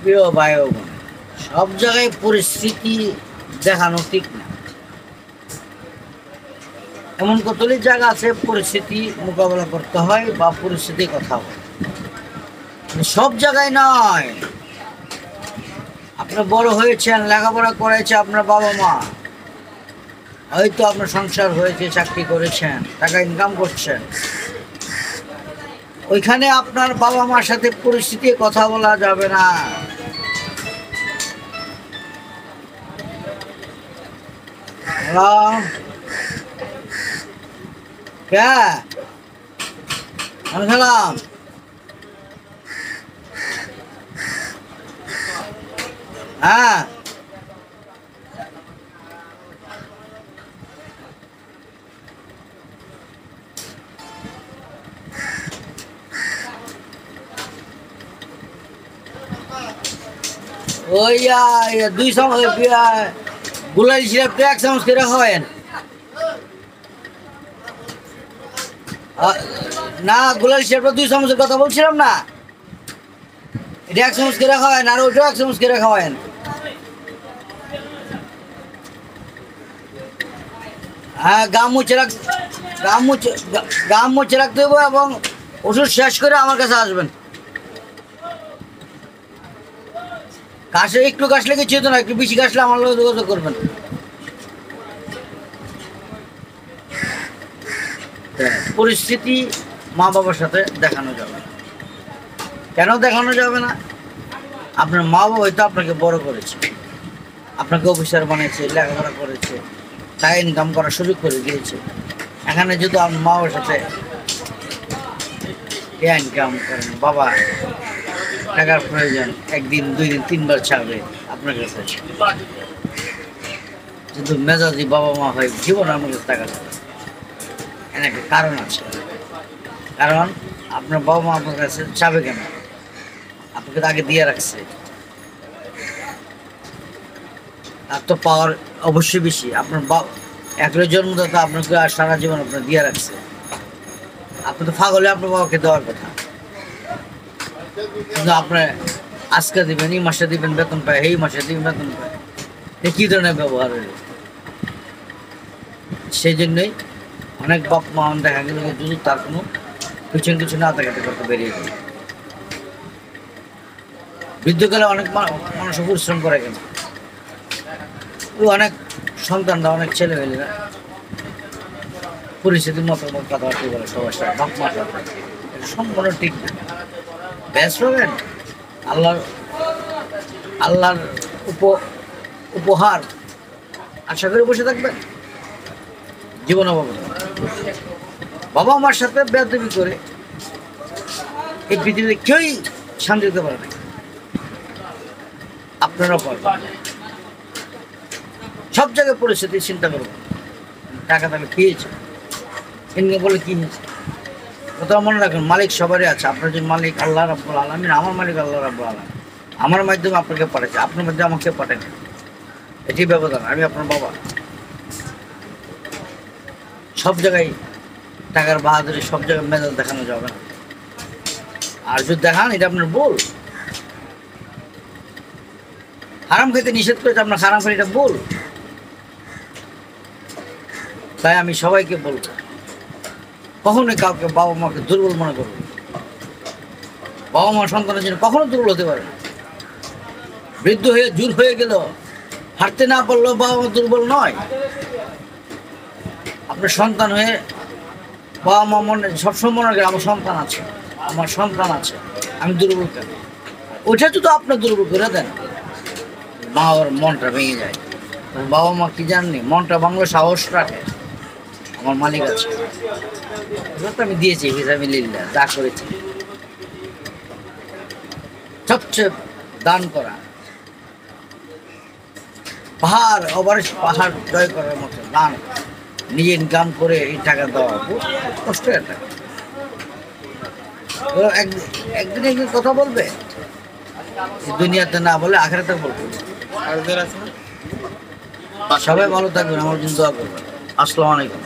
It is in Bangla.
প্রিয় ভাই ও বোন, সব জায়গায় পরিস্থিতি দেখানো ঠিক না। এমন কতগুলি জায়গা আছে পরিস্থিতি মোকাবেলা করতে হয় বা পরিস্থিতির কথা হয়, সব জায়গায় নয়। আপনি বড় হয়েছেন, লেখাপড়া করেছে আপনার বাবা মা, হয়তো আপনার সংসার হয়েছে, চাকরি করেছেন, টাকা ইনকাম করছেন, ওইখানে আপনার বাবা মার সাথে পরিস্থিতি কথা বলা যাবে না। সালাম। হ্যাঁ, ওই 2 চামচ গুলাই সিরাপ 1 চামচ করে খাওয়ান না। গুলাই সিরাপটা 2 চামচের কথা বলছিলাম না, এটা 1 চামচ করে খাওয়ান, আর ওইটা 1 চামচ করে খাওয়ান। হ্যাঁ, গাম মুছে রাখতে হবে এবং ওষুধ শেষ করে আমার কাছে আসবেন। কাশে একটু কাশলে কিছু হতো না, একটু বেশি কাশলে আমার লোক যোগাযোগ করবেন। পরিস্থিতি মা বাবার সাথে দেখানো যাবে না। কেন দেখানো যাবে না? আপনার মা বাবা হয়তো আপনাকে বড় করেছে, আপনাকে অফিসার বানিয়েছে, লেখাপড়া করেছে, টাকা ইনকাম করার সুযোগ করে দিয়েছে। এখানে যদি আপনার মা বাবার সাথে ইনকাম করেন, বাবা টাকার প্রয়োজন, 1 দিন 2 দিন 3 বার ছাড়বে আপনার কাছে, যদি মেজাজি বাবা মা হয় জীবন আমার কাছে টাকা যাবে। এর একটা কারণ আছে, কারণ আপনার বাবা মা আপনার কাছে চাবে কেন? আপনাকে তো আগে দিয়ে রাখছে, তার তো পাওয়ার অবশ্যই বেশি। আপনার একলে জন্মদাতা আপনাকে আর সারা জীবন আপনার দিয়ে রাখছে, আপনি তো ফাগলে আপনার বাবাকে দেওয়ার কথা, কিন্তু আপনার আজকে দিবেন, এই মাসে দিবেন বেতন পায়, এই মাসে দিবেন বেতন পায়, এ কী ধরনের ব্যবহার হলো? সেই জন্যই অনেক বাপ মা দেখা গেল যদি তার কোনো কিছু না থাকে করতে বেরিয়ে গেল। বৃদ্ধকালে অনেক মানুষ পরিশ্রম করে গেল, অনেক সন্তানরা, অনেক ছেলে মেয়েরা পরিস্থিতির মতো কথাবার্তা বলে সবার সাথে, বাপ মার সাথে, এটা সম্পূর্ণ ঠিক না। ব্যস্ত হবেন আল্লাহর উপহার আশা করে বসে থাকবেন জীবন। বাবা মার সাথে বেয়াদবি করে এই পৃথিবীতে কেউই শান্তি দিতে পারে না, আপনারা পারবেন। সব জায়গায় পরিস্থিতি চিন্তা করবেন, টাকা তাকে পেয়েছে, ইনকাম বলে কি হয়েছে, কোথাও মনে রাখবেন মালিক সবারই আছে। আপনার যে মালিক আল্লাহ রাব্বুল আলামিন, আমার মালিক আল্লাহ রাব্বুল আলামিন, আমার মাধ্যমে আপনাকে পাঠাচ্ছে, আপনার মাধ্যমে আমাকে পাঠায়, এটি ব্যবধান। আমি আপনার বাবা। সব জায়গায় টাকার বাহাদুরি, সব জায়গায় মেজাজ দেখানো যাবে না। আর যদি দেখান, এটা আপনার ভুল। হারাম খেতে নিষেধ করেছে, আপনার হারাম খেলে এটা ভুল। তাই আমি সবাইকে বলবো, কখনোই কাউকে বাবা মাকে দুর্বল মনে করবে। বাবা মা সন্তানের জন্য কখনো দুর্বল হতে পারে না। বৃদ্ধ হয়ে জোর হয়ে গেল, হাঁটতে না পারলেও বাবা মা দুর্বল নয়। আপনার সন্তান হয়ে বাবা মা মনে সবসময় মনে করেন আমার সন্তান আছে, আমার সন্তান আছে, আমি দুর্বল কেন? ওইটা যদি আপনার দুর্বল করে দেন, মা ওর মনটা ভেঙে যায়। বাবা মা কি জাননি, মনটা ভাঙলে সাহস রাখে, আমার মালিক আছে, আমি দিয়েছি ফিসাবিলিল্লাহ, যা করেছি সবচেয়ে দান করা, পাহাড় জয় করার মতো দান, নিজে ইনকাম করে এই টাকা দেওয়া কষ্টের টাকা। একদিন কথা বলবে, দুনিয়াতে না বলে আখেরাতে বলবে। সবাই ভালো থাকবেন, আমার জন্য দোয়া করবেন। আসসালামু আলাইকুম।